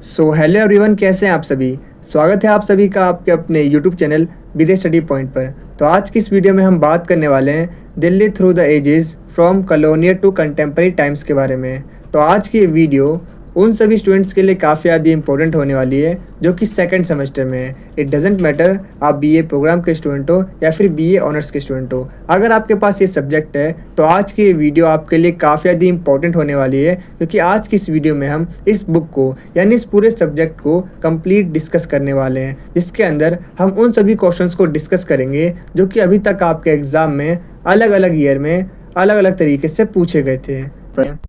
Hello everyone, कैसे हैं आप सभी। स्वागत है आप सभी का आपके अपने यूट्यूब चैनल बीरे स्टडी पॉइंट पर। तो आज की इस वीडियो में हम बात करने वाले हैं Delhi through the ages from colonial to contemporary times के बारे में। तो आज की ये वीडियो उन सभी स्टूडेंट्स के लिए काफ़ी ज़्यादा इंपॉर्टेंट होने वाली है जो कि सेकंड सेमेस्टर में है। इट डजेंट मैटर आप बीए प्रोग्राम के स्टूडेंट हो या फिर बीए ऑनर्स के स्टूडेंट हो, अगर आपके पास ये सब्जेक्ट है तो आज की ये वीडियो आपके लिए काफ़ी ज़्यादा इंपॉर्टेंट होने वाली है, क्योंकि आज की इस वीडियो में हम इस बुक को यानी इस पूरे सब्जेक्ट को कंप्लीट डिस्कस करने वाले हैं, जिसके अंदर हम उन सभी क्वेश्चंस को डिस्कस करेंगे जो कि अभी तक आपके एग्ज़ाम में अलग अलग ईयर में अलग अलग तरीके से पूछे गए थे।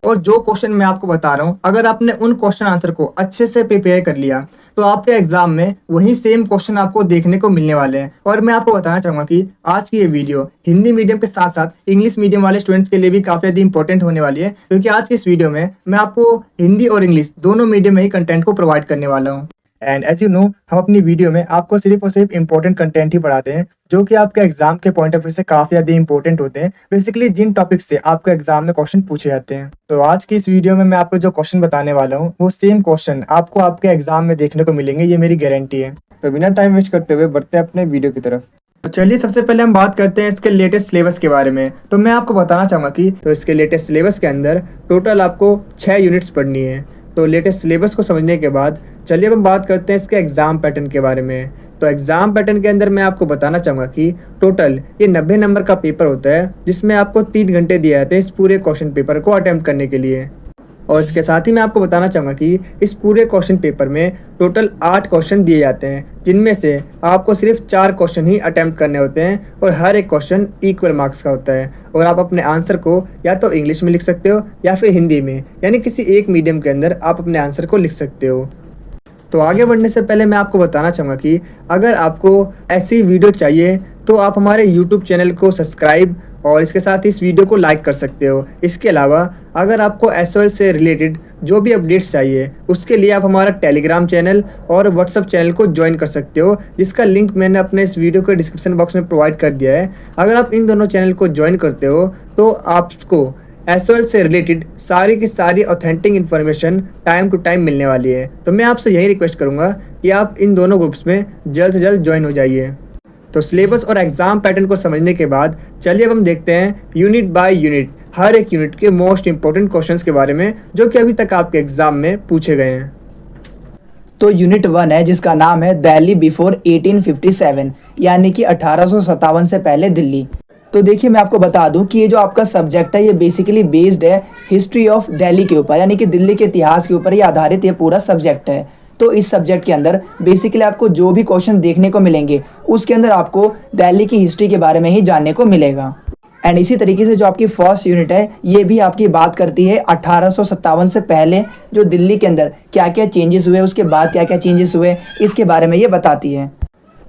और जो क्वेश्चन मैं आपको बता रहा हूँ, अगर आपने उन क्वेश्चन आंसर को अच्छे से प्रिपेयर कर लिया तो आपके एग्जाम में वही सेम क्वेश्चन आपको देखने को मिलने वाले हैं। और मैं आपको बताना चाहूँगा कि आज की ये वीडियो हिंदी मीडियम के साथ साथ इंग्लिश मीडियम वाले स्टूडेंट्स के लिए भी काफ़ी ज़्यादा इंपॉर्टेंट होने वाली है, क्योंकि आज की इस वीडियो में मैं आपको हिंदी और इंग्लिश दोनों मीडियम में ही कंटेंट को प्रोवाइड करने वाला हूँ। एंड एज यू नो, हम अपनी वीडियो में आपको सिर्फ और सिर्फ इंपॉर्टेंट कंटेंट ही पढ़ाते हैं जो कि आपके एग्जाम के पॉइंट ऑफ व्यू से काफ़ी ज़्यादा इंपॉर्टेंट होते हैं, बेसिकली जिन टॉपिक से आपके एग्जाम में क्वेश्चन पूछे जाते हैं। तो आज की इस वीडियो में मैं आपको जो क्वेश्चन बताने वाला हूँ वो सेम क्वेश्चन आपको आपके एग्जाम में देखने को मिलेंगे, ये मेरी गारंटी है। तो बिना टाइम वेस्ट करते हुए बढ़ते हैं अपने वीडियो की तरफ। तो चलिए सबसे पहले हम बात करते हैं इसके लेटेस्ट सिलेबस के बारे में। तो मैं आपको बताना चाहूँगा कि तो इसके लेटेस्ट सिलेबस के अंदर टोटल आपको 6 यूनिट्स पढ़नी है। तो लेटेस्ट सिलेबस को समझने के बाद चलिए अब हम बात करते हैं इसके एग्ज़ाम पैटर्न के बारे में। तो एग्ज़ाम पैटर्न के अंदर मैं आपको बताना चाहूँगा कि टोटल ये 90 नंबर का पेपर होता है, जिसमें आपको 3 घंटे दिए जाते हैं इस पूरे क्वेश्चन पेपर को अटैम्प्ट करने के लिए। और इसके साथ ही मैं आपको बताना चाहूँगा कि इस पूरे क्वेश्चन पेपर में टोटल 8 क्वेश्चन दिए जाते हैं, जिनमें से आपको सिर्फ 4 क्वेश्चन ही अटैम्प्ट करने होते हैं और हर एक क्वेश्चन इक्वल मार्क्स का होता है। और आप अपने आंसर को या तो इंग्लिश में लिख सकते हो या फिर हिंदी में, यानी किसी एक मीडियम के अंदर आप अपने आंसर को लिख सकते हो। तो आगे बढ़ने से पहले मैं आपको बताना चाहूँगा कि अगर आपको ऐसी वीडियो चाहिए तो आप हमारे यूट्यूब चैनल को सब्सक्राइब और इसके साथ ही इस वीडियो को लाइक कर सकते हो। इसके अलावा अगर आपको एसओएल से रिलेटेड जो भी अपडेट्स चाहिए उसके लिए आप हमारा टेलीग्राम चैनल और व्हाट्सअप चैनल को ज्वाइन कर सकते हो, जिसका लिंक मैंने अपने इस वीडियो के डिस्क्रिप्शन बॉक्स में प्रोवाइड कर दिया है। अगर आप इन दोनों चैनल को ज्वाइन करते हो तो आपको एसओएल से रिलेटेड सारी की सारी authentic information time to time मिलने वाली है। तो मैं आपसे यही रिक्वेस्ट करूँगा कि आप इन दोनों ग्रुप्स में जल्द से जल्द ज्वाइन हो जाइए। तो सिलेबस और एग्ज़ाम पैटर्न को समझने के बाद चलिए अब हम देखते हैं यूनिट बाय यूनिट हर एक यूनिट के मोस्ट इंपॉर्टेंट क्वेश्चंस के बारे में जो कि अभी तक आपके एग्जाम में पूछे गए हैं। तो यूनिट 1 है जिसका नाम है दिल्ली बिफोर 1857, यानी कि 1857 से पहले दिल्ली। तो देखिए मैं आपको बता दूं कि ये जो आपका सब्जेक्ट है ये बेसिकली बेस्ड है हिस्ट्री ऑफ दिल्ली के ऊपर, यानी कि दिल्ली के इतिहास के ऊपर ये आधारित ये पूरा सब्जेक्ट है। तो इस सब्जेक्ट के अंदर बेसिकली आपको जो भी क्वेश्चन देखने को मिलेंगे उसके अंदर आपको दिल्ली की हिस्ट्री के बारे में ही जानने को मिलेगा। एंड इसी तरीके से जो आपकी फर्स्ट यूनिट है ये भी आपकी बात करती है 1857 से पहले जो दिल्ली के अंदर क्या क्या चेंजेस हुए, उसके बाद क्या क्या चेंजेस हुए, इसके बारे में ये बताती है।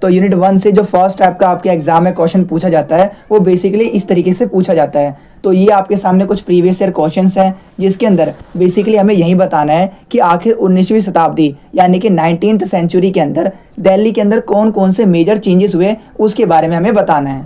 तो यूनिट 1 से जो फर्स्ट टाइप का आपके एग्जाम में क्वेश्चन पूछा जाता है वो बेसिकली इस तरीके से पूछा जाता है। तो ये आपके सामने कुछ प्रीवियस ईयर क्वेश्चंस हैं, जिसके अंदर बेसिकली हमें यही बताना है कि आखिर 19वीं शताब्दी यानी कि 19th सेंचुरी के अंदर दिल्ली के अंदर कौन कौन से मेजर चेंजेस हुए उसके बारे में हमें बताना है।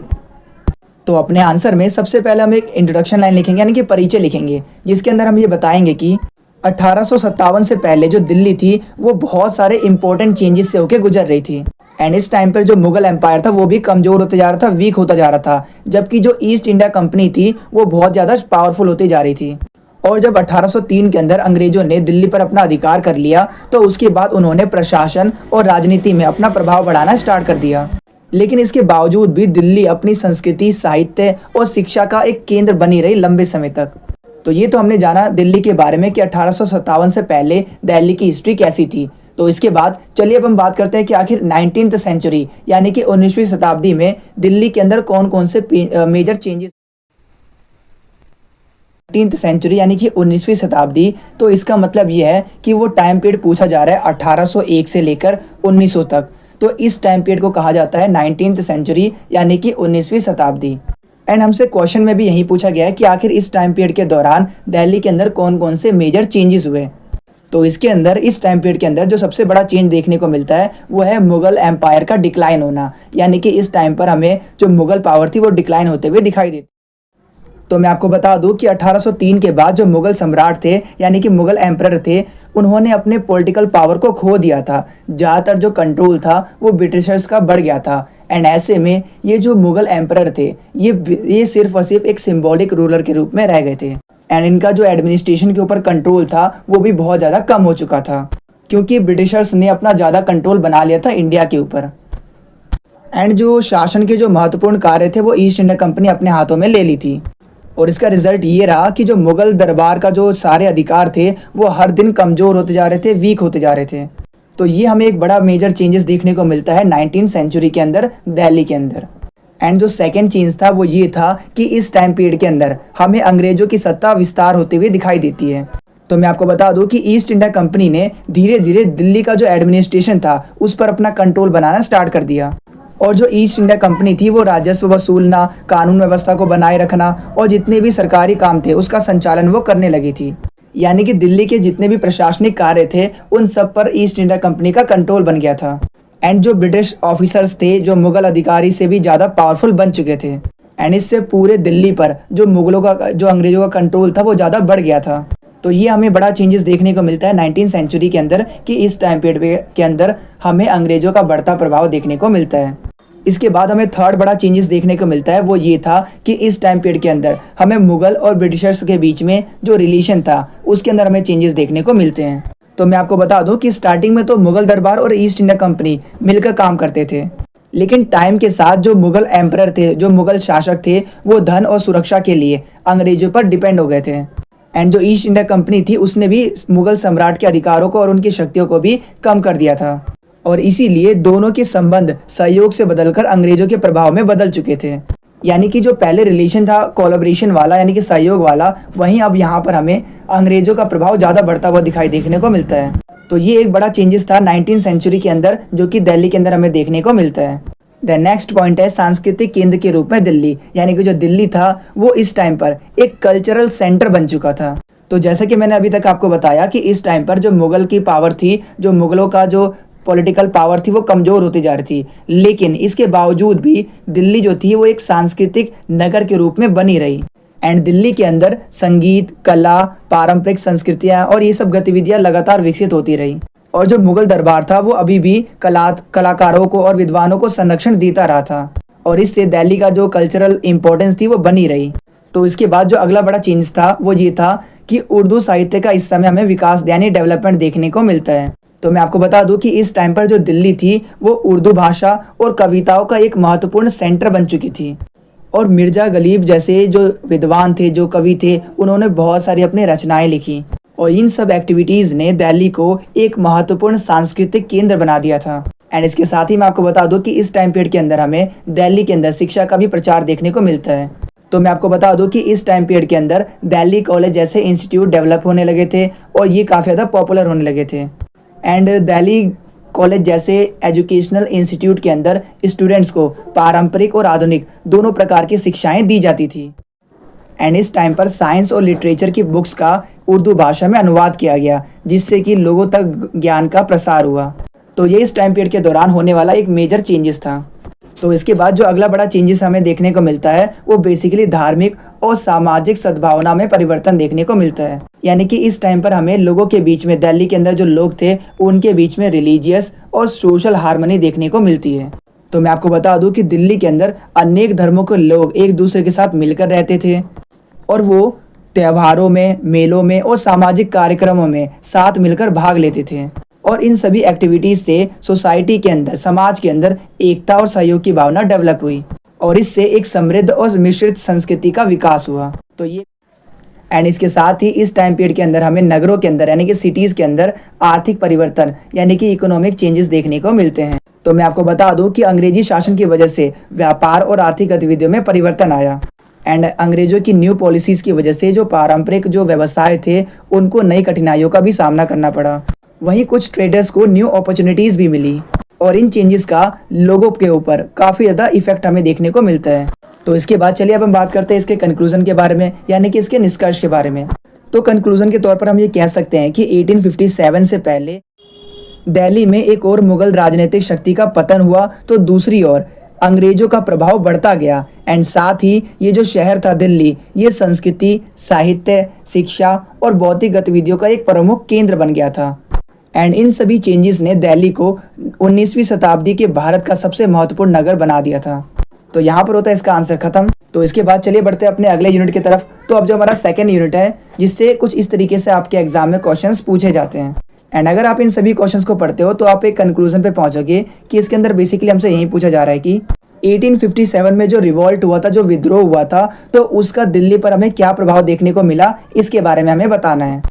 तो अपने आंसर में सबसे पहले हम एक इंट्रोडक्शन लाइन लिखेंगे, यानी कि परिचय लिखेंगे, जिसके अंदर हम ये बताएंगे कि 1857 से पहले जो दिल्ली थी वो बहुत सारे इंपॉर्टेंट चेंजेस से होकर गुजर रही थी। एंड इस टाइम पर जो मुगल एम्पायर था वो भी कमज़ोर होते जा रहा था, वीक होता जा रहा था, जबकि जो ईस्ट इंडिया कंपनी थी वो बहुत ज़्यादा पावरफुल होती जा रही थी। और जब 1803 के अंदर अंग्रेज़ों ने दिल्ली पर अपना अधिकार कर लिया तो उसके बाद उन्होंने प्रशासन और राजनीति में अपना प्रभाव बढ़ाना स्टार्ट कर दिया। लेकिन इसके बावजूद भी दिल्ली अपनी संस्कृति, साहित्य और शिक्षा का एक केंद्र बनी रही लंबे समय तक। तो ये तो हमने जाना दिल्ली के बारे में कि 1857 से पहले दिल्ली की हिस्ट्री कैसी थी। तो इसके बाद चलिए अब हम बात करते हैं कि आखिर 19th सेंचुरी यानी कि 19वीं शताब्दी में दिल्ली के अंदर कौन कौन से मेजर चेंजेस। 19th सेंचुरी यानी कि 19वीं शताब्दी, तो इसका मतलब ये है कि वो टाइम पीरियड पूछा जा रहा है 1801 से लेकर 1900 तक। तो इस टाइम पीरियड को कहा जाता है 19th सेंचुरी यानी कि 19वीं शताब्दी। एंड हमसे क्वेश्चन में भी यही पूछा गया है कि आखिर इस टाइम पीरियड के दौरान दिल्ली के अंदर कौन कौन से मेजर चेंजेस हुए। तो इसके अंदर इस टाइम पीरियड के अंदर जो सबसे बड़ा चेंज देखने को मिलता है वो है मुगल एम्पायर का डिक्लाइन होना, यानी कि इस टाइम पर हमें जो मुगल पावर थी वो डिक्लाइन होते हुए दिखाई देती। तो मैं आपको बता दूं कि 1803 के बाद जो मुगल सम्राट थे यानी कि मुगल एम्परर थे उन्होंने अपने पॉलिटिकल पावर को खो दिया था। ज़्यादातर जो कंट्रोल था वो ब्रिटिशर्स का बढ़ गया था। एंड ऐसे में ये जो मुग़ल एम्परर थे ये सिर्फ और सिर्फ एक सिंबॉलिक रूलर के रूप में रह गए थे। एंड इनका जो एडमिनिस्ट्रेशन के ऊपर कंट्रोल था वो भी बहुत ज़्यादा कम हो चुका था, क्योंकि ब्रिटिशर्स ने अपना ज़्यादा कंट्रोल बना लिया था इंडिया के ऊपर। एंड जो शासन के जो महत्वपूर्ण कार्य थे वो ईस्ट इंडिया कंपनी अपने हाथों में ले ली थी। और इसका रिजल्ट ये रहा कि जो मुग़ल दरबार का जो सारे अधिकार थे वो हर दिन कमज़ोर होते जा रहे थे, वीक होते जा रहे थे। तो ये हमें एक बड़ा मेजर चेंजेस देखने को मिलता है 19th सेंचुरी के अंदर दिल्ली के अंदर। एंड जो सेकंड चेंज था वो ये था कि इस टाइम पीरियड के अंदर हमें अंग्रेज़ों की सत्ता विस्तार होते हुए दिखाई देती है। तो मैं आपको बता दूं कि ईस्ट इंडिया कंपनी ने धीरे धीरे दिल्ली का जो एडमिनिस्ट्रेशन था उस पर अपना कंट्रोल बनाना स्टार्ट कर दिया। और जो ईस्ट इंडिया कंपनी थी वो राजस्व वसूलना, कानून व्यवस्था को बनाए रखना और जितने भी सरकारी काम थे उसका संचालन वो करने लगी थी। यानी कि दिल्ली के जितने भी प्रशासनिक कार्य थे उन सब पर ईस्ट इंडिया कंपनी का कंट्रोल बन गया था। एंड जो ब्रिटिश ऑफिसर्स थे जो मुग़ल अधिकारी से भी ज़्यादा पावरफुल बन चुके थे। एंड इससे पूरे दिल्ली पर जो मुग़लों का जो अंग्रेज़ों का कंट्रोल था वो ज़्यादा बढ़ गया था। तो ये हमें बड़ा चेंजेस देखने को मिलता है 19th सेंचुरी के अंदर कि इस टाइम पीरियड के अंदर हमें अंग्रेज़ों का बढ़ता प्रभाव देखने को मिलता है। इसके बाद हमें थर्ड बड़ा चेंजेस देखने को मिलता है वो ये था कि इस टाइम पीरियड के अंदर हमें मुग़ल और ब्रिटिशर्स के बीच में जो रिलेशन था उसके अंदर हमें चेंजेस देखने को मिलते हैं। तो मैं आपको बता दूं कि स्टार्टिंग में तो मुग़ल दरबार और ईस्ट इंडिया कंपनी मिलकर काम करते थे, लेकिन टाइम के साथ जो मुग़ल एम्परर थे, जो मुग़ल शासक थे, वो धन और सुरक्षा के लिए अंग्रेज़ों पर डिपेंड हो गए थे। एंड जो ईस्ट इंडिया कंपनी थी उसने भी मुग़ल सम्राट के अधिकारों को और उनकी शक्तियों को भी कम कर दिया था। और इसीलिए दोनों के संबंध सहयोग से बदलकर अंग्रेज़ों के प्रभाव में बदल चुके थे। यानी कि जो पहले रिलेशन था कोलैबोरेशन वाला यानी कि सहयोग वाला, वहीं अब यहाँ पर हमें अंग्रेज़ों का प्रभाव ज़्यादा बढ़ता हुआ दिखाई देखने को मिलता है। तो ये एक बड़ा चेंजेस था 19th सेंचुरी के अंदर जो कि दिल्ली के अंदर हमें देखने को मिलता है। द नेक्स्ट पॉइंट है सांस्कृतिक केंद्र के रूप में दिल्ली। यानी कि जो दिल्ली था वो इस टाइम पर एक कल्चरल सेंटर बन चुका था। तो जैसा कि मैंने अभी तक आपको बताया कि इस टाइम पर जो मुग़ल की पावर थी, जो मुग़लों का जो पॉलिटिकल पावर थी वो कमज़ोर होती जा रही थी, लेकिन इसके बावजूद भी दिल्ली जो थी वो एक सांस्कृतिक नगर के रूप में बनी रही। एंड दिल्ली के अंदर संगीत, कला, पारंपरिक संस्कृतियाँ और ये सब गतिविधियाँ लगातार विकसित होती रही। और जो मुग़ल दरबार था वो अभी भी कलाकारों को और विद्वानों को संरक्षण देता रहा था, और इससे दिल्ली का जो कल्चरल इम्पोर्टेंस थी वो बनी रही। तो इसके बाद जो अगला बड़ा चेंज था वो ये था कि उर्दू साहित्य का इस समय हमें विकास यानी डेवलपमेंट देखने को मिलता है। तो मैं आपको बता दूं कि इस टाइम पर जो दिल्ली थी वो उर्दू भाषा और कविताओं का एक महत्वपूर्ण सेंटर बन चुकी थी। और मिर्ज़ा गलीब जैसे जो विद्वान थे, जो कवि थे, उन्होंने बहुत सारी अपनी रचनाएं लिखी, और इन सब एक्टिविटीज़ ने दिल्ली को एक महत्वपूर्ण सांस्कृतिक केंद्र बना दिया था। एंड इसके साथ ही मैं आपको बता दूं कि इस टाइम पीरियड के अंदर हमें दिल्ली के अंदर शिक्षा का भी प्रचार देखने को मिलता है। तो मैं आपको बता दूं कि इस टाइम पीरियड के अंदर दिल्ली कॉलेज जैसे इंस्टीट्यूट डेवलप होने लगे थे और ये काफ़ी ज़्यादा पॉपुलर होने लगे थे। एंड दिल्ली कॉलेज जैसे एजुकेशनल इंस्टीट्यूट के अंदर स्टूडेंट्स को पारंपरिक और आधुनिक दोनों प्रकार की शिक्षाएं दी जाती थी। एंड इस टाइम पर साइंस और लिटरेचर की बुक्स का उर्दू भाषा में अनुवाद किया गया, जिससे कि लोगों तक ज्ञान का प्रसार हुआ। तो ये इस टाइम पीरियड के दौरान होने वाला एक मेजर चेंजेस था। तो इसके बाद जो अगला बड़ा चेंजेस हमें देखने को मिलता है वो बेसिकली धार्मिक और सामाजिक सद्भावना में परिवर्तन देखने को मिलता है। यानी कि इस टाइम पर हमें लोगों के बीच में, दिल्ली के अंदर जो लोग थे उनके बीच में रिलीजियस और सोशल हार्मनी देखने को मिलती है। तो मैं आपको बता दूं कि दिल्ली के अंदर अनेक धर्मों के लोग एक दूसरे के साथ मिलकर रहते थे, और वो त्योहारों में, मेलों में और सामाजिक कार्यक्रमों में साथ मिलकर भाग लेते थे। और इन सभी एक्टिविटीज़ से सोसाइटी के अंदर, समाज के अंदर एकता और सहयोग की भावना डेवलप हुई, और इससे एक समृद्ध और मिश्रित संस्कृति का विकास हुआ। तो ये एंड इसके साथ ही इस टाइम पीरियड के अंदर हमें नगरों के अंदर यानी कि सिटीज़ के अंदर आर्थिक परिवर्तन यानी कि इकोनॉमिक चेंजेस देखने को मिलते हैं। तो मैं आपको बता दूं कि अंग्रेजी शासन की वजह से व्यापार और आर्थिक गतिविधियों में परिवर्तन आया। एंड अंग्रेजों की न्यू पॉलिसीज़ की वजह से जो पारंपरिक जो व्यवसाय थे उनको नई कठिनाइयों का भी सामना करना पड़ा। वहीं कुछ ट्रेडर्स को न्यू अपॉर्चुनिटीज़ भी मिली, और इन चेंजेस का लोगों के ऊपर काफ़ी ज़्यादा इफेक्ट हमें देखने को मिलता है। तो इसके बाद चलिए अब हम बात करते हैं इसके कंक्लूजन के बारे में, यानी कि इसके निष्कर्ष के बारे में। तो कंक्लूजन के तौर पर हम ये कह सकते हैं कि 1857 से पहले दिल्ली में एक और मुग़ल राजनीतिक शक्ति का पतन हुआ, तो दूसरी ओर अंग्रेजों का प्रभाव बढ़ता गया एंड साथ ही ये जो शहर था दिल्ली, ये संस्कृति, साहित्य, शिक्षा और बौद्धिक गतिविधियों का एक प्रमुख केंद्र बन गया था। एंड इन सभी चेंजेस ने दिल्ली को 19वीं शताब्दी के भारत का सबसे महत्वपूर्ण नगर बना दिया था। तो यहाँ पर होता है इसका आंसर खत्म। तो इसके बाद चलिए बढ़ते हैं अपने अगले यूनिट की तरफ। तो अब जो हमारा सेकंड यूनिट है, जिससे कुछ इस तरीके से आपके एग्जाम में क्वेश्चंस पूछे जाते हैं। एंड अगर आप इन सभी क्वेश्चंस को पढ़ते हो तो आप एक कंक्लूजन पे पहुंचोगे कि इसके अंदर बेसिकली हमसे यही पूछा जा रहा है कि 1857 में जो रिवॉल्ट हुआ था, जो विद्रोह हुआ था, तो उसका दिल्ली पर हमें क्या प्रभाव देखने को मिला, इसके बारे में हमें बताना है।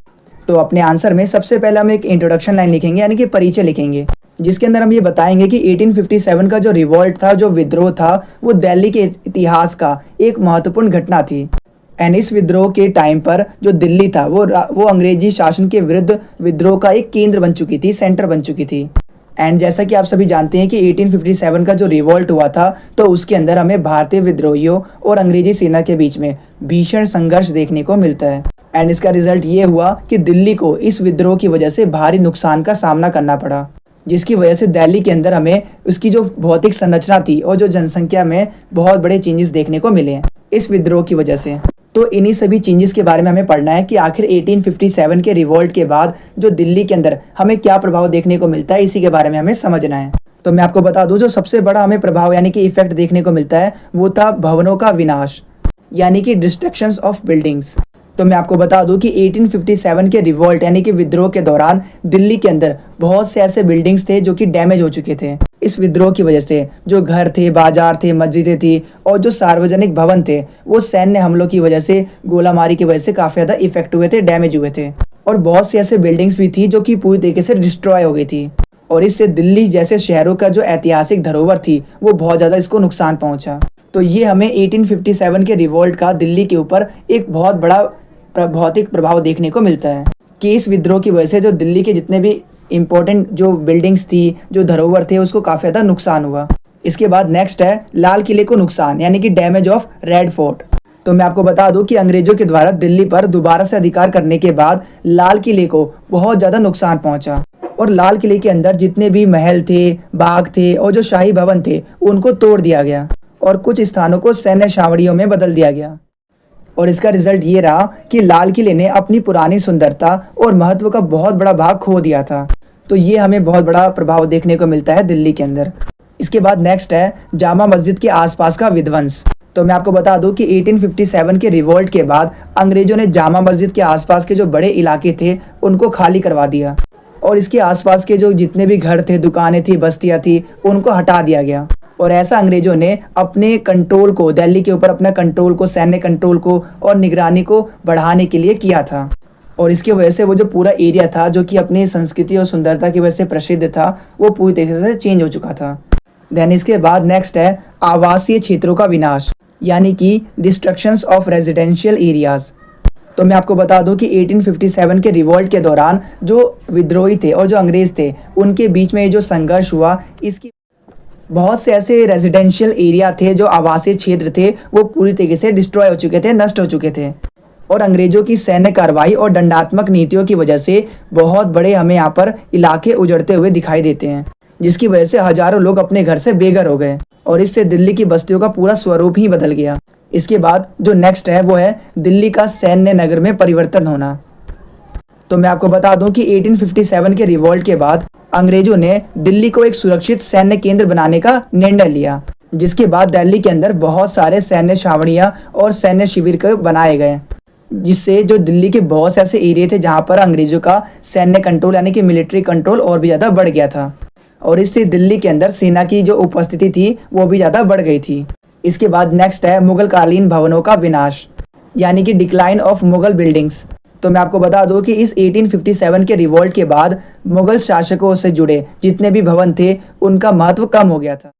तो अपने आंसर में सबसे पहले हम एक इंट्रोडक्शन लाइन लिखेंगे, यानी कि परिचय लिखेंगे, जिसके अंदर हम ये बताएंगे कि 1857 का जो रिवॉल्ट था, जो विद्रोह था, वो दिल्ली के इतिहास का एक महत्वपूर्ण घटना थी। एंड इस विद्रोह के टाइम पर जो दिल्ली था वो अंग्रेजी शासन के विरुद्ध विद्रोह का एक केंद्र बन चुकी थी, सेंटर बन चुकी थी। एंड जैसा कि आप सभी जानते हैं कि 1857 का जो रिवॉल्ट हुआ था, तो उसके अंदर हमें भारतीय विद्रोहियों और अंग्रेजी सेना के बीच में भीषण संघर्ष देखने को मिलता है। एंड इसका रिजल्ट ये हुआ कि दिल्ली को इस विद्रोह की वजह से भारी नुकसान का सामना करना पड़ा, जिसकी वजह से दिल्ली के अंदर हमें उसकी जो भौतिक संरचना थी और जो जनसंख्या में बहुत बड़े चेंजेस देखने को मिले हैं इस विद्रोह की वजह से। तो इन्हीं सभी चेंजेस के बारे में हमें पढ़ना है कि आखिर 1857 के रिवॉल्ट के बाद जो दिल्ली के अंदर हमें क्या प्रभाव देखने को मिलता है, इसी के बारे में हमें समझना है। तो मैं आपको बता दूं, जो सबसे बड़ा हमें प्रभाव यानी कि इफेक्ट देखने को मिलता है वो था भवनों का विनाश, यानी कि डिस्ट्रक्शंस ऑफ बिल्डिंग्स। तो मैं आपको बता दूं कि 1857 के रिवॉल्ट यानी कि विद्रोह के दौरान दिल्ली के अंदर बहुत से ऐसे बिल्डिंग्स थे जो कि डैमेज हो चुके थे। इस विद्रोह की वजह से जो घर थे, बाजार थे, मस्जिदें थी और जो सार्वजनिक भवन थे, वो सैन्य हमलों की वजह से, गोलामारी की वजह से काफ़ी ज़्यादा इफेक्ट हुए थे, डैमेज हुए थे। और बहुत से ऐसे बिल्डिंग्स भी थी जो कि पूरी तरीके से डिस्ट्रॉय हो गई थी। और इससे दिल्ली जैसे शहरों का जो ऐतिहासिक धरोहर थी वो बहुत ज़्यादा इसको नुकसान पहुँचा। तो ये हमें 1857 के रिवॉल्ट का दिल्ली के ऊपर एक बहुत बड़ा भौतिक प्रभाव देखने को मिलता है कि इस विद्रोह की वजह से जो दिल्ली के जितने भी इम्पोर्टेंट जो बिल्डिंग्स थी, जो धरोहर थे, उसको काफ़ी ज़्यादा नुकसान हुआ। इसके बाद नेक्स्ट है लाल किले को नुकसान, यानी कि डैमेज ऑफ रेड फोर्ट। तो मैं आपको बता दूं कि अंग्रेजों के द्वारा दिल्ली पर दोबारा से अधिकार करने के बाद लाल किले को बहुत ज़्यादा नुकसान पहुंचा और लाल किले के अंदर जितने भी महल थे, बाग थे और जो शाही भवन थे, उनको तोड़ दिया गया और कुछ स्थानों को सैन्य छावनियों में बदल दिया गया। और इसका रिजल्ट ये रहा कि लाल किले ने अपनी पुरानी सुंदरता और महत्व का बहुत बड़ा भाग खो दिया था। तो ये हमें बहुत बड़ा प्रभाव देखने को मिलता है दिल्ली के अंदर। इसके बाद नेक्स्ट है जामा मस्जिद के आसपास का विध्वंस। तो मैं आपको बता दूं कि 1857 के रिवॉल्ट के बाद अंग्रेजों ने जामा मस्जिद के आसपास के जो बड़े इलाके थे उनको खाली करवा दिया और इसके आसपास के जो जितने भी घर थे, दुकानें थी, बस्तियाँ थी, उनको हटा दिया गया। और ऐसा अंग्रेजों ने अपने कंट्रोल को, दिल्ली के ऊपर अपना कंट्रोल को, सैन्य कंट्रोल को और निगरानी को बढ़ाने के लिए किया था। और इसकी वजह से वो जो पूरा एरिया था जो कि अपनी संस्कृति और सुंदरता की वजह से प्रसिद्ध था, वो पूरी तरीके से चेंज हो चुका था। देन इसके बाद नेक्स्ट है आवासीय क्षेत्रों का विनाश, यानी कि डिस्ट्रक्शंस ऑफ रेजिडेंशियल एरियाज। तो मैं आपको बता दूं कि 1857 के रिवॉल्ट के दौरान जो विद्रोही थे और जो अंग्रेज थे, उनके बीच में ये जो संघर्ष हुआ, इसकी बहुत से ऐसे रेजिडेंशियल एरिया थे, जो आवासीय क्षेत्र थे, वो पूरी तरीके से डिस्ट्रॉय हो चुके थे, नष्ट हो चुके थे। और अंग्रेजों की सैन्य कार्रवाई और दंडात्मक नीतियों की वजह से बहुत बड़े हमें यहाँ पर इलाके उजड़ते हुए दिखाई देते हैं, जिसकी वजह से हजारों लोग अपने घर से बेघर हो गए और इससे दिल्ली की बस्तियों का पूरा स्वरूप ही बदल गया। इसके बाद जो नेक्स्ट है वो है दिल्ली का सैन्य नगर में परिवर्तन होना। तो मैं आपको बता दूं कि 1857 के रिवॉल्ट के बाद अंग्रेजों ने दिल्ली को एक सुरक्षित सैन्य केंद्र बनाने का निर्णय लिया, जिसके बाद दिल्ली के अंदर बहुत सारे सैन्य छावनियां और सैन्य शिविर को बनाए गए, जिससे जो दिल्ली के बहुत से ऐसे एरिया थे जहां पर अंग्रेजों का सैन्य कंट्रोल यानी कि मिलिट्री कंट्रोल और भी ज़्यादा बढ़ गया था और इससे दिल्ली के अंदर सेना की जो उपस्थिति थी वो भी ज़्यादा बढ़ गई थी। इसके बाद नेक्स्ट है मुगल कालीन भवनों का विनाश, यानी कि डिक्लाइन ऑफ मुगल बिल्डिंग्स। तो मैं आपको बता दूं कि इस 1857 के रिवॉल्ट के बाद मुगल शासकों से जुड़े जितने भी भवन थे उनका महत्व कम हो गया था,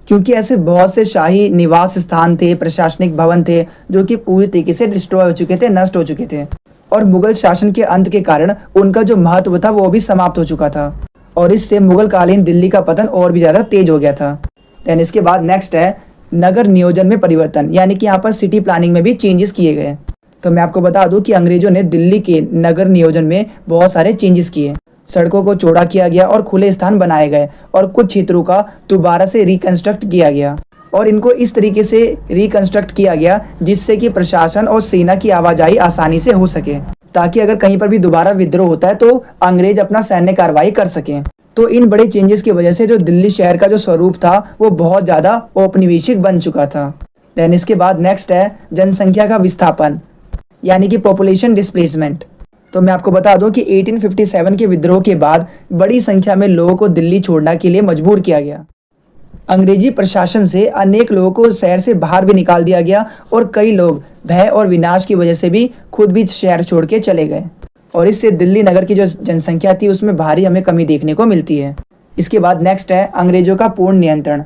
क्योंकि ऐसे बहुत से शाही निवास स्थान थे, प्रशासनिक भवन थे, जो कि पूरी तरीके से डिस्ट्रॉय हो चुके थे, नष्ट हो चुके थे और मुगल शासन के अंत के कारण उनका जो महत्व था वो भी समाप्त हो चुका था और इससे मुगल कालीन दिल्ली का पतन और भी ज़्यादा तेज हो गया था। दैन इसके बाद नेक्स्ट है नगर नियोजन में परिवर्तन, यानी कि यहाँ पर सिटी प्लानिंग में भी चेंजेस किए गए। तो मैं आपको बता दूं कि अंग्रेजों ने दिल्ली के नगर नियोजन में बहुत सारे चेंजेस किए सड़कों को चौड़ा किया गया और खुले स्थान बनाए गए और कुछ क्षेत्रों का दोबारा से रिकंस्ट्रक्ट किया गया और इनको इस तरीके से रिकंस्ट्रक्ट किया गया जिससे कि प्रशासन और सेना की आवाजाही आसानी से हो सके, ताकि अगर कहीं पर भी दोबारा विद्रोह होता है तो अंग्रेज अपना सैन्य कार्रवाई कर सकें। तो इन बड़े चेंजेस की वजह से जो दिल्ली शहर का जो स्वरूप था वो बहुत ज़्यादा औपनिवेशिक बन चुका था। देन इसके बाद नेक्स्ट है जनसंख्या का विस्थापन, यानी कि पॉपुलेशन डिस्प्लेसमेंट। तो मैं आपको बता दूं कि 1857 के विद्रोह के बाद बड़ी संख्या में लोगों को दिल्ली छोड़ने के लिए मजबूर किया गया। अंग्रेजी प्रशासन से अनेक लोगों को शहर से बाहर भी निकाल दिया गया और कई लोग भय और विनाश की वजह से भी खुद भी शहर छोड़ के चले गए और इससे दिल्ली नगर की जो जनसंख्या थी उसमें भारी हमें कमी देखने को मिलती है। इसके बाद नेक्स्ट है अंग्रेजों का पूर्ण नियंत्रण,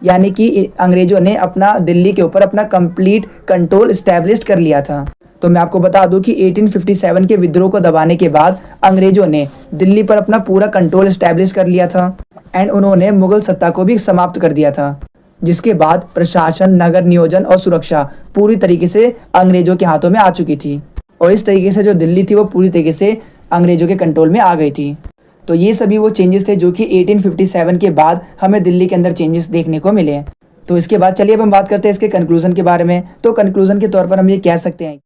यानी कि अंग्रेजों ने अपना दिल्ली के ऊपर अपना कंप्लीट कंट्रोल इस्टेब्लिश कर लिया था। तो मैं आपको बता दूं कि 1857 के विद्रोह को दबाने के बाद अंग्रेजों ने दिल्ली पर अपना पूरा कंट्रोल इस्टेब्लिश कर लिया था एंड उन्होंने मुगल सत्ता को भी समाप्त कर दिया था, जिसके बाद प्रशासन, नगर नियोजन और सुरक्षा पूरी तरीके से अंग्रेजों के हाथों में आ चुकी थी और इस तरीके से जो दिल्ली थी वो पूरी तरीके से अंग्रेजों के कंट्रोल में आ गई थी। तो ये सभी वो चेंजेस थे जो कि 1857 के बाद हमें दिल्ली के अंदर चेंजेस देखने को मिले। तो इसके बाद चलिए अब हम बात करते हैं इसके कंक्लूजन के बारे में। तो कंक्लूजन के तौर पर हम ये कह सकते हैं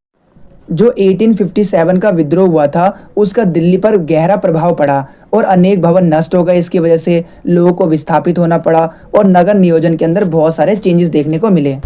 जो 1857 का विद्रोह हुआ था उसका दिल्ली पर गहरा प्रभाव पड़ा और अनेक भवन नष्ट हो गए। इसकी वजह से लोगों को विस्थापित होना पड़ा और नगर नियोजन के अंदर बहुत सारे चेंजेस देखने को मिले।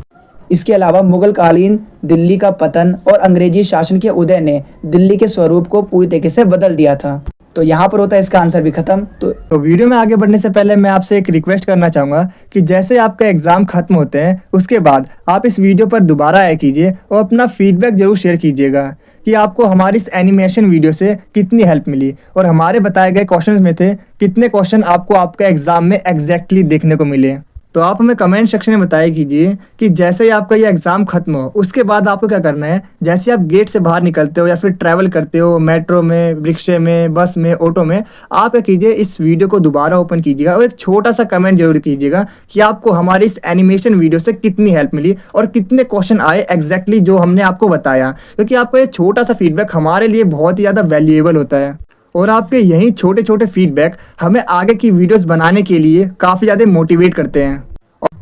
इसके अलावा मुगल कालीन दिल्ली का पतन और अंग्रेजी शासन के उदय ने दिल्ली के स्वरूप को पूरी तरीके से बदल दिया था। तो यहाँ पर होता है इसका आंसर भी खत्म। तो वीडियो में आगे बढ़ने से पहले मैं आपसे एक रिक्वेस्ट करना चाहूँगा कि जैसे आपका एग्ज़ाम खत्म होते हैं उसके बाद आप इस वीडियो पर दोबारा आया कीजिए और अपना फीडबैक जरूर शेयर कीजिएगा कि आपको हमारी इस एनिमेशन वीडियो से कितनी हेल्प मिली और हमारे बताए गए क्वेश्चंस में से कितने क्वेश्चन आपको आपका एग्ज़ाम में एग्जैक्टली देखने को मिले। तो आप हमें कमेंट सेक्शन में बताया कीजिए कि जैसे ही आपका ये एग्ज़ाम खत्म हो उसके बाद आपको क्या करना है। जैसे आप गेट से बाहर निकलते हो या फिर ट्रैवल करते हो मेट्रो में, रिक्शे में, बस में, ऑटो में, आप क्या कीजिए इस वीडियो को दोबारा ओपन कीजिएगा और एक छोटा सा कमेंट जरूर कीजिएगा कि आपको हमारी इस एनिमेशन वीडियो से कितनी हेल्प मिली और कितने क्वेश्चन आए एग्जैक्टली जो हमने आपको बताया, क्योंकि आपका ये छोटा सा फीडबैक हमारे लिए बहुत ही ज़्यादा वैल्यूएबल होता है और आपके यही छोटे छोटे फीडबैक हमें आगे की वीडियोस बनाने के लिए काफ़ी ज़्यादा मोटिवेट करते हैं।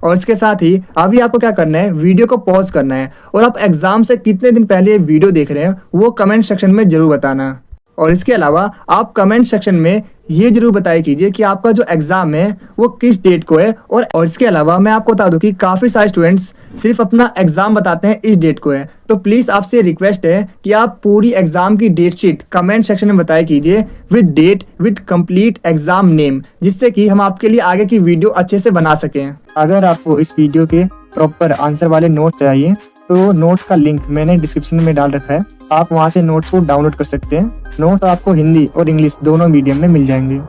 और इसके साथ ही अभी आपको क्या करना है, वीडियो को पॉज करना है और आप एग्जाम से कितने दिन पहले ये वीडियो देख रहे हैं वो कमेंट सेक्शन में जरूर बताना। और इसके अलावा आप कमेंट सेक्शन में ये जरूर बताया कीजिए कि आपका जो एग्ज़ाम है वो किस डेट को है। और इसके अलावा मैं आपको बता दूं कि काफ़ी सारे स्टूडेंट्स सिर्फ अपना एग्ज़ाम बताते हैं इस डेट को है, तो प्लीज़ आपसे रिक्वेस्ट है कि आप पूरी एग्ज़ाम की डेट शीट कमेंट सेक्शन में बताया कीजिए with date with complete exam name, जिससे कि हम आपके लिए आगे की वीडियो अच्छे से बना सकें। अगर आपको इस वीडियो के प्रॉपर आंसर वाले नोट चाहिए तो नोट्स का लिंक मैंने डिस्क्रिप्शन में डाल रखा है, आप वहाँ से नोट्स को डाउनलोड कर सकते हैं। नोट्स आपको हिंदी और इंग्लिश दोनों मीडियम में मिल जाएंगे।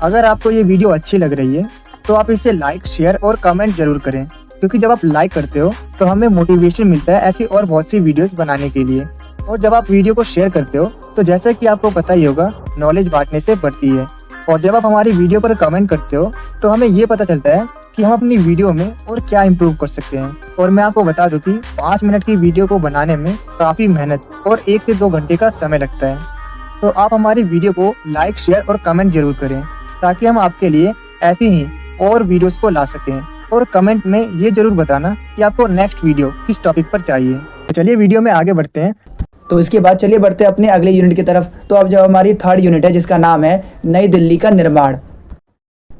अगर आपको ये वीडियो अच्छी लग रही है तो आप इसे लाइक, शेयर और कमेंट जरूर करें, क्योंकि जब आप लाइक करते हो तो हमें मोटिवेशन मिलता है ऐसी और बहुत सी वीडियोस बनाने के लिए। और जब आप वीडियो को शेयर करते हो तो जैसे कि आपको पता ही होगा नॉलेज बांटने से बढ़ती है। और जब आप हमारी वीडियो पर कमेंट करते हो तो हमें ये पता चलता है कि हम अपनी वीडियो में और क्या इम्प्रूव कर सकते हैं। और मैं आपको बता दूं कि 5 मिनट की वीडियो को बनाने में काफ़ी मेहनत और 1 से 2 घंटे का समय लगता है। तो आप हमारी वीडियो को लाइक, शेयर और कमेंट जरूर करें ताकि हम आपके लिए ऐसी ही और वीडियोस को ला सकें। और कमेंट में ये जरूर बताना कि आपको नेक्स्ट वीडियो किस टॉपिक पर चाहिए। तो चलिए वीडियो में आगे बढ़ते हैं। तो इसके बाद चलिए बढ़ते हैं अपने अगले यूनिट की तरफ। तो अब जो हमारी 3rd यूनिट है जिसका नाम है नई दिल्ली का निर्माण।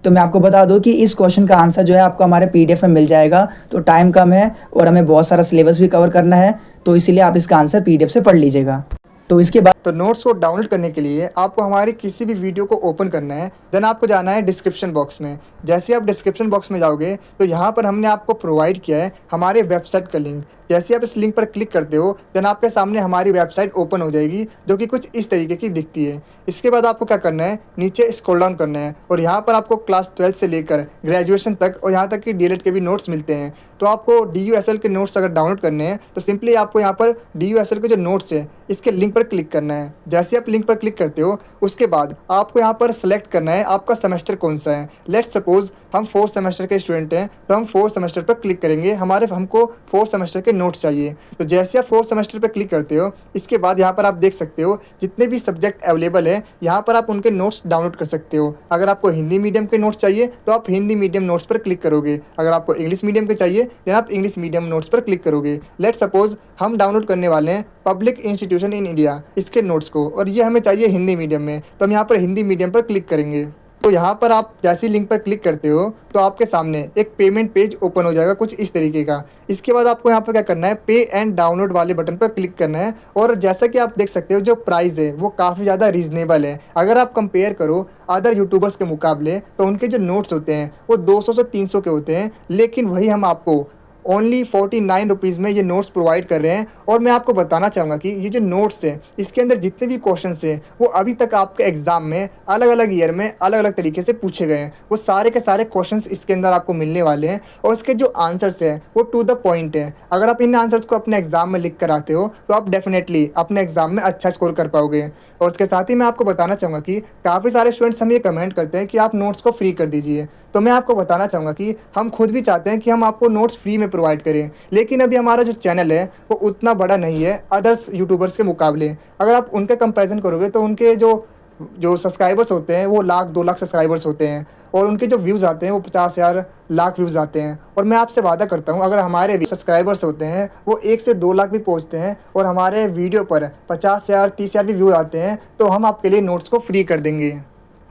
तो मैं आपको बता दूं कि इस क्वेश्चन का आंसर जो है आपको हमारे PDF में मिल जाएगा। तो टाइम कम है और हमें बहुत सारा सिलेबस भी कवर करना है, तो इसीलिए आप इसका आंसर PDF से पढ़ लीजिएगा। तो इसके बाद तो नोट्स को डाउनलोड करने के लिए आपको हमारी किसी भी वीडियो को ओपन करना है, देन आपको जाना है डिस्क्रिप्शन बॉक्स में। जैसे आप डिस्क्रिप्शन बॉक्स में जाओगे तो यहाँ पर हमने आपको प्रोवाइड किया है हमारे वेबसाइट का लिंक। जैसे आप इस लिंक पर क्लिक करते हो देन आपके सामने हमारी वेबसाइट ओपन हो जाएगी, जो कि कुछ इस तरीके की दिखती है। इसके बाद आपको क्या करना है, नीचे स्क्रॉल डाउन करना है और यहाँ पर आपको क्लास 12 से लेकर ग्रेजुएशन तक और यहाँ तक कि DLED के भी नोट्स मिलते हैं। तो आपको DUSL के नोट्स अगर डाउनलोड करने हैं तो सिंपली आपको यहाँ पर DUSL के जो नोट्स है इसके लिंक पर क्लिक करना है। जैसे आप लिंक पर क्लिक करते हो उसके बाद आपको यहाँ पर सेलेक्ट करना है आपका सेमेस्टर कौन सा है। लेट्स सपोज हम 4th सेमेस्टर के स्टूडेंट हैं तो हम 4th सेमेस्टर पर क्लिक करेंगे, हमको 4th सेमेस्टर के नोट्स चाहिए। तो जैसे आप 4th सेमेस्टर पर क्लिक करते हो इसके बाद यहाँ पर आप देख सकते हो जितने भी सब्जेक्ट अवेलेबल है यहाँ पर आप उनके नोट्स डाउनलोड कर सकते हो। अगर आपको हिंदी मीडियम के नोट्स चाहिए तो आप हिंदी मीडियम नोट्स पर क्लिक करोगे, अगर आपको इंग्लिश मीडियम के चाहिए देन आप इंग्लिश मीडियम नोट्स पर क्लिक करोगे। लेट्स सपोज हम डाउनलोड करने वाले हैं पब्लिक इंस्टीट्यूशन इन इंडिया इसके नोट्स को, और ये हमें चाहिए हिंदी मीडियम में, तो हम यहाँ पर हिंदी मीडियम पर क्लिक करेंगे। तो यहाँ पर आप जैसी लिंक पर क्लिक करते हो तो आपके सामने एक पेमेंट पेज ओपन हो जाएगा कुछ इस तरीके का। इसके बाद आपको यहाँ पर क्या करना है, पे एंड डाउनलोड वाले बटन पर क्लिक करना है। और जैसा कि आप देख सकते हो जो प्राइस है वो काफ़ी ज़्यादा रीजनेबल है। अगर आप कंपेयर करो अदर यूट्यूबर्स के मुकाबले तो उनके जो नोट्स होते हैं वो 200 से 300 के होते हैं, लेकिन वही हम आपको ओनली 49 रुपीज़ में ये नोट्स प्रोवाइड कर रहे हैं। और मैं आपको बताना चाहूँगा कि ये जो नोट्स हैं इसके अंदर जितने भी क्वेश्चंस हैं वो अभी तक आपके एग्ज़ाम में अलग अलग ईयर में अलग अलग तरीके से पूछे गए हैं। वो सारे के सारे क्वेश्चंस इसके अंदर आपको मिलने वाले हैं और इसके जो आंसर्स हैं वो टू द पॉइंट है। अगर आप इन आंसर्स को अपने एग्ज़ाम में लिख कर आते हो तो आप डेफिनेटली अपने एग्ज़ाम में अच्छा स्कोर कर पाओगे। और इसके साथ ही मैं आपको बताना चाहूँगा कि काफ़ी सारे स्टूडेंट्स हमें ये कमेंट करते हैं कि आप नोट्स को फ्री कर दीजिए। तो मैं आपको बताना चाहूँगा कि हम खुद भी चाहते हैं कि हम आपको नोट्स फ्री में प्रोवाइड करें, लेकिन अभी हमारा जो चैनल है वो उतना बड़ा नहीं है अदर्स यूट्यूबर्स के मुकाबले। अगर आप उनके कंपैरिजन करोगे तो उनके जो सब्सक्राइबर्स होते हैं वो 1-2 लाख सब्सक्राइबर्स होते हैं और उनके जो व्यूज़ आते हैं वो 50,000 लाख व्यूज़ आते हैं। और मैं आपसे वादा करता हूँ अगर हमारे भी सब्सक्राइबर्स होते हैं वो 1 से 2 लाख भी पहुँचते हैं और हमारे वीडियो पर 50,000 30,000 भी व्यू आते हैं तो हम आपके लिए नोट्स को फ्री कर देंगे।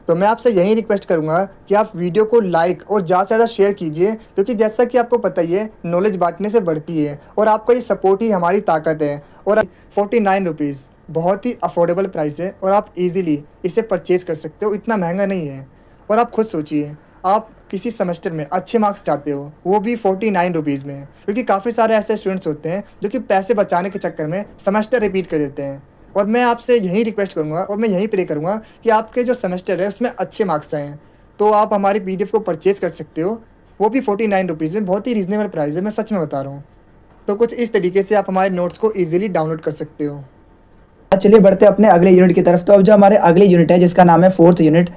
तो मैं आपसे यही रिक्वेस्ट करूंगा कि आप वीडियो को लाइक और ज़्यादा से ज़्यादा शेयर कीजिए, क्योंकि जैसा कि आपको पता ही है नॉलेज बांटने से बढ़ती है और आपका ये सपोर्ट ही हमारी ताकत है। और 49 रुपीज़ बहुत ही अफोर्डेबल प्राइस है और आप इजीली इसे परचेज़ कर सकते हो, इतना महंगा नहीं है। और आप खुद सोचिए आप किसी सेमेस्टर में अच्छे मार्क्स चाहते हो वो भी 49 रुपीज़ में, क्योंकि काफ़ी सारे ऐसे स्टूडेंट्स होते हैं जो कि पैसे बचाने के चक्कर में सेमेस्टर रिपीट कर देते हैं। और मैं आपसे यही रिक्वेस्ट करूँगा और मैं यही प्रे करूँगा कि आपके जो सेमेस्टर है उसमें अच्छे मार्क्स आएँ, तो आप हमारी PDF को परचेज़ कर सकते हो, वो भी 49 रुपीज़ में। बहुत ही रीज़नेबल प्राइस है, मैं सच में बता रहा हूँ। तो कुछ इस तरीके से आप हमारे नोट्स को ईजिली डाउनलोड कर सकते हो। चलिए बढ़ते हैं अपने अगले यूनिट की तरफ। तो अब जो हमारे अगले यूनिट है जिसका नाम है 4th यूनिट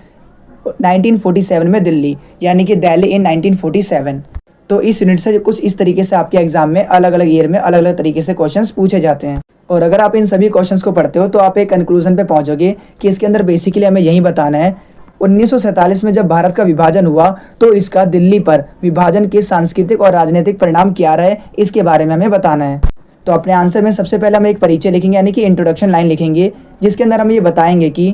1947 में दिल्ली, यानी कि दिल्ली इन 1947। तो इस यूनिट से कुछ इस तरीके से आपके एग्जाम में अलग अलग ईयर में अलग अलग तरीके से क्वेश्चंस पूछे जाते हैं। और अगर आप इन सभी क्वेश्चंस को पढ़ते हो तो आप एक कंक्लूजन पे पहुंचोगे कि इसके अंदर बेसिकली हमें यही बताना है 1947 में जब भारत का विभाजन हुआ तो इसका दिल्ली पर विभाजन के सांस्कृतिक और राजनीतिक परिणाम क्या रहे इसके बारे में हमें बताना है। तो अपने आंसर में सबसे पहले हम एक परिचय लिखेंगे, यानी कि इंट्रोडक्शन लाइन लिखेंगे, जिसके अंदर हम ये बताएंगे कि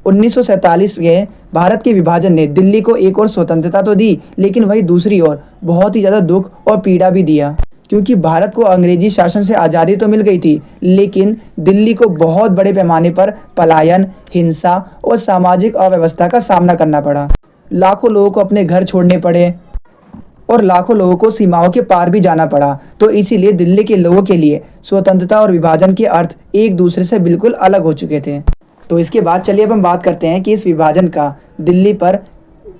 1947 के भारत के विभाजन ने दिल्ली को एक और स्वतंत्रता तो दी, लेकिन वही दूसरी ओर बहुत ही ज़्यादा दुख और पीड़ा भी दिया, क्योंकि भारत को अंग्रेजी शासन से आज़ादी तो मिल गई थी, लेकिन दिल्ली को बहुत बड़े पैमाने पर पलायन, हिंसा और सामाजिक अव्यवस्था का सामना करना पड़ा। लाखों लोगों को अपने घर छोड़ने पड़े और लाखों लोगों को सीमाओं के पार भी जाना पड़ा। तो इसीलिए दिल्ली के लोगों के लिए स्वतंत्रता और विभाजन के अर्थ एक दूसरे से बिल्कुल अलग हो चुके थे। तो इसके बाद चलिए अब हम बात करते हैं कि इस विभाजन का दिल्ली पर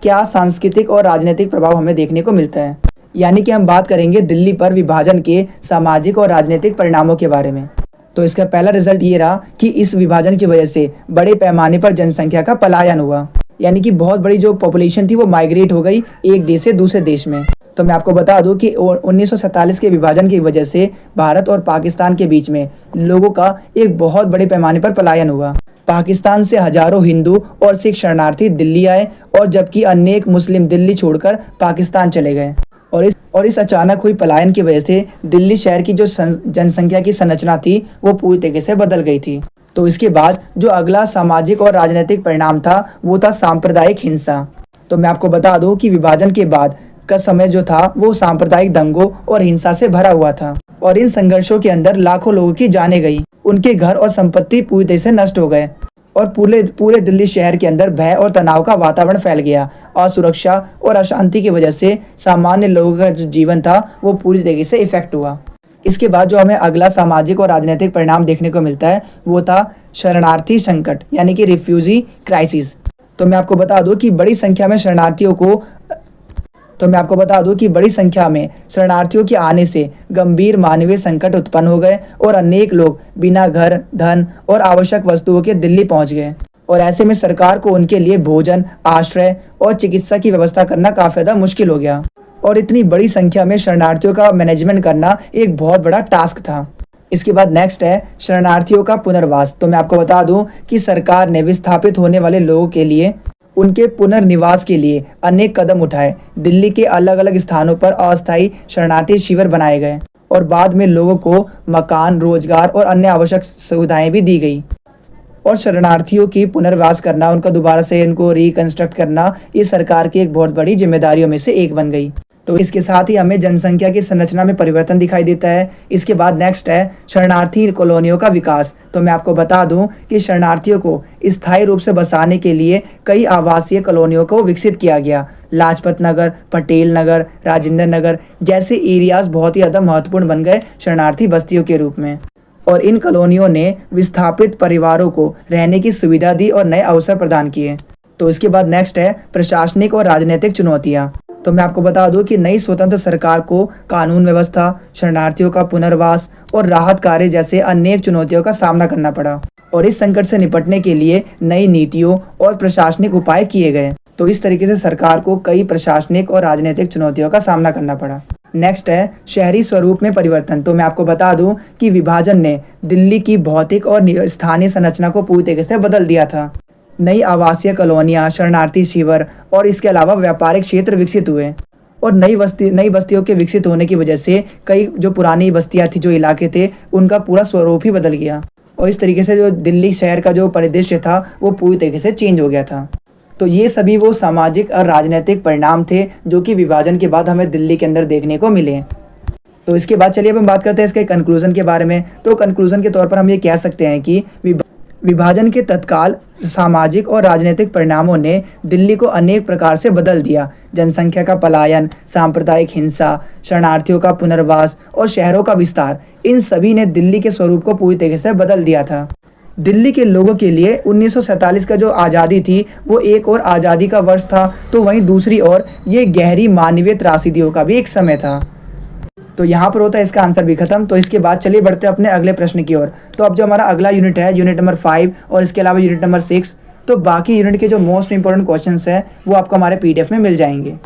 क्या सांस्कृतिक और राजनीतिक प्रभाव हमें देखने को मिलता है, यानी कि हम बात करेंगे दिल्ली पर विभाजन के सामाजिक और राजनीतिक परिणामों के बारे में। तो इसका पहला रिजल्ट ये रहा कि इस विभाजन की वजह से बड़े पैमाने पर जनसंख्या का पलायन हुआ, यानी कि बहुत बड़ी जो पॉपुलेशन थी वो माइग्रेट हो गई एक देश से दूसरे देश में। तो मैं आपको बता दूं कि 1947 के विभाजन की वजह से भारत और पाकिस्तान के बीच में लोगों का एक बहुत बड़े पैमाने पर पलायन हुआ। पाकिस्तान से हजारों हिंदू और सिख शरणार्थी दिल्ली आए और जबकि अनेक मुस्लिम दिल्ली छोड़कर पाकिस्तान चले गए। और इस अचानक हुई पलायन की वजह से दिल्ली शहर की जो जनसंख्या की संरचना थी वो पूरी तरीके से बदल गई थी। तो इसके बाद जो अगला सामाजिक और राजनीतिक परिणाम था वो था सांप्रदायिक हिंसा। तो मैं आपको बता दूं कि विभाजन के बाद का समय जो था वो सांप्रदायिक दंगों और हिंसा से भरा हुआ था, और इन संघर्षों के अंदर लाखों लोगों की जानें गई, उनके घर और संपत्ति पूरी तरह से नष्ट हो गए और पूरे दिल्ली शहर के अंदर भय और तनाव का वातावरण फैल गया। असुरक्षा और अशांति की वजह से सामान्य लोगों का जो जीवन था वो पूरी तरीके से इफेक्ट हुआ। इसके बाद जो हमें अगला सामाजिक और राजनीतिक परिणाम देखने को मिलता है वो था शरणार्थी संकट, यानी कि रिफ्यूजी क्राइसिस। तो मैं आपको बता दूं कि बड़ी संख्या में शरणार्थियों को तो मैं आपको बता दूं कि बड़ी संख्या में शरणार्थियों के आने से गंभीर मानवीय संकट उत्पन्न हो गए और अनेक लोग बिना घर, धन और आवश्यक वस्तुओं के दिल्ली पहुंच गए। और ऐसे में सरकार को उनके लिए भोजन, आश्रय और चिकित्सा की व्यवस्था करना काफ़ी ज़्यादा मुश्किल हो गया। और इतनी बड़ी संख्या में शरणार्थियों का मैनेजमेंट करना एक बहुत बड़ा टास्क था। इसके बाद नेक्स्ट है शरणार्थियों का पुनर्वास। तो मैं आपको बता दूं कि सरकार ने विस्थापित होने वाले लोगों के लिए उनके पुनर्निवास के लिए अनेक कदम उठाए। दिल्ली के अलग अलग स्थानों पर अस्थायी शरणार्थी शिविर बनाए गए और बाद में लोगों को मकान, रोजगार और अन्य आवश्यक सुविधाएं भी दी गई। और शरणार्थियों की पुनर्वास करना, उनका दोबारा से इनको रिकंस्ट्रक्ट करना, ये सरकार की एक बहुत बड़ी जिम्मेदारियों में से एक बन गई। तो इसके साथ ही हमें जनसंख्या की संरचना में परिवर्तन दिखाई देता है। इसके बाद नेक्स्ट है शरणार्थी कॉलोनियों का विकास। तो मैं आपको बता दूं कि शरणार्थियों को स्थायी रूप से बसाने के लिए कई आवासीय कॉलोनियों को विकसित किया गया। लाजपत नगर, पटेल नगर, राजेंद्र नगर जैसे एरियाज बहुत ही ज़्यादा महत्वपूर्ण बन गए शरणार्थी बस्तियों के रूप में। और इन कॉलोनियों ने विस्थापित परिवारों को रहने की सुविधा दी और नए अवसर प्रदान किए। तो इसके बाद नेक्स्ट है प्रशासनिक और राजनीतिक चुनौतियाँ। तो मैं आपको बता दूं कि नई स्वतंत्र सरकार को कानून व्यवस्था, शरणार्थियों का पुनर्वास और राहत कार्य जैसे अनेक चुनौतियों का सामना करना पड़ा। और इस संकट से निपटने के लिए नई नीतियों और प्रशासनिक उपाय किए गए। तो इस तरीके से सरकार को कई प्रशासनिक और राजनीतिक चुनौतियों का सामना करना पड़ा। नेक्स्ट है शहरी स्वरूप में परिवर्तन। तो मैं आपको बता दूं कि विभाजन ने दिल्ली की भौतिक और स्थानीय संरचना को पूरी तरीके से बदल दिया था। नई आवासीय कॉलोनियाँ, शरणार्थी शिविर और इसके अलावा व्यापारिक क्षेत्र विकसित हुए। और नई बस्तियों के विकसित होने की वजह से कई जो पुरानी बस्तियाँ थी, जो इलाके थे, उनका पूरा स्वरूप ही बदल गया। और इस तरीके से जो दिल्ली शहर का जो परिदृश्य था वो पूरी तरीके से चेंज हो गया था। तो ये सभी वो सामाजिक और राजनीतिक परिणाम थे जो कि विभाजन के बाद हमें दिल्ली के अंदर देखने को मिले। तो इसके बाद चलिए अब हम बात करते हैं इसके कंक्लूजन के बारे में। तो कंक्लूजन के तौर पर हम ये कह सकते हैं कि विभाजन के तत्काल सामाजिक और राजनीतिक परिणामों ने दिल्ली को अनेक प्रकार से बदल दिया। जनसंख्या का पलायन, सांप्रदायिक हिंसा, शरणार्थियों का पुनर्वास और शहरों का विस्तार, इन सभी ने दिल्ली के स्वरूप को पूरी तरीके से बदल दिया था। दिल्ली के लोगों के लिए 1947 का जो आज़ादी थी वो एक और आज़ादी का वर्ष था, तो वहीं दूसरी ओर ये गहरी मानवीय त्रासदियों का भी एक समय था। तो यहाँ पर होता है इसका आंसर भी खत्म। तो इसके बाद चलिए बढ़ते हैं अपने अगले प्रश्न की ओर। तो अब जो हमारा अगला यूनिट है, यूनिट नंबर 5 और इसके अलावा यूनिट नंबर 6, तो बाकी यूनिट के जो मोस्ट इंपॉर्टेंट क्वेश्चंस हैं वो आपको हमारे PDF में मिल जाएंगे।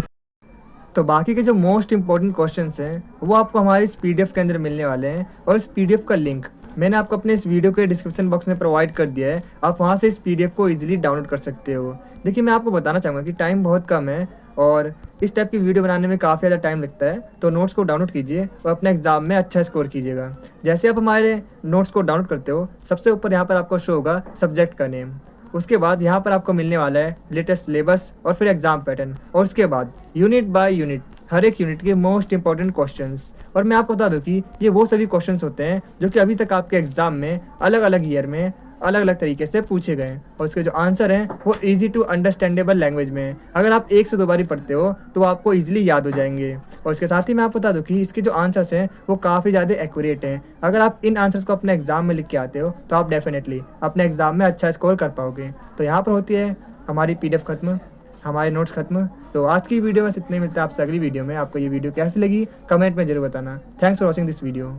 तो बाकी के जो मोस्ट इंपॉर्टेंट क्वेश्चंस हैं वो आपको हमारे इस PDF के अंदर मिलने वाले हैं। और इस PDF का लिंक मैंने आपको अपने इस वीडियो के डिस्क्रिप्शन बॉक्स में प्रोवाइड कर दिया है। आप वहाँ से इस PDF को ईजिली डाउनलोड कर सकते हो। देखिए, मैं आपको बताना चाहूँगा कि टाइम बहुत कम है और इस टाइप की वीडियो बनाने में काफ़ी ज़्यादा टाइम लगता है। तो नोट्स को डाउनलोड कीजिए और अपने एग्जाम में अच्छा स्कोर कीजिएगा। जैसे आप हमारे नोट्स को डाउनलोड करते हो, सबसे ऊपर यहाँ पर आपको शो होगा सब्जेक्ट का नेम। उसके बाद यहाँ पर आपको मिलने वाला है लेटेस्ट सिलेबस और फिर एग्जाम पैटर्न। और उसके बाद यूनिट बाय यूनिट हर एक यूनिट के मोस्ट इंपॉर्टेंट क्वेश्चंस। और मैं आपको बता दूं कि ये वो सभी क्वेश्चंस होते हैं जो कि अभी तक आपके एग्जाम में अलग अलग ईयर में अलग अलग तरीके से पूछे गए और उसके जो आंसर हैं वो इजी टू अंडरस्टैंडेबल लैंग्वेज में हैं। अगर आप 1 से 2 बारी पढ़ते हो तो आपको इजीली याद हो जाएंगे। और इसके साथ ही मैं आपको बता दूं कि इसके जो आंसर्स हैं वो काफ़ी ज़्यादा एक्यूरेट हैं। अगर आप इन आंसर्स को अपने एग्जाम में लिख के आते हो तो आप डेफिनेटली अपने एग्जाम में अच्छा स्कोर कर पाओगे। तो यहाँ पर होती है हमारी PDF खत्म, हमारे नोट्स खत्म। तो आज की वीडियो में इतने मिलते हैं आपसे अगली वीडियो में। आपको ये वीडियो कैसी लगी कमेंट में जरूर बताना। Thanks for watching this video.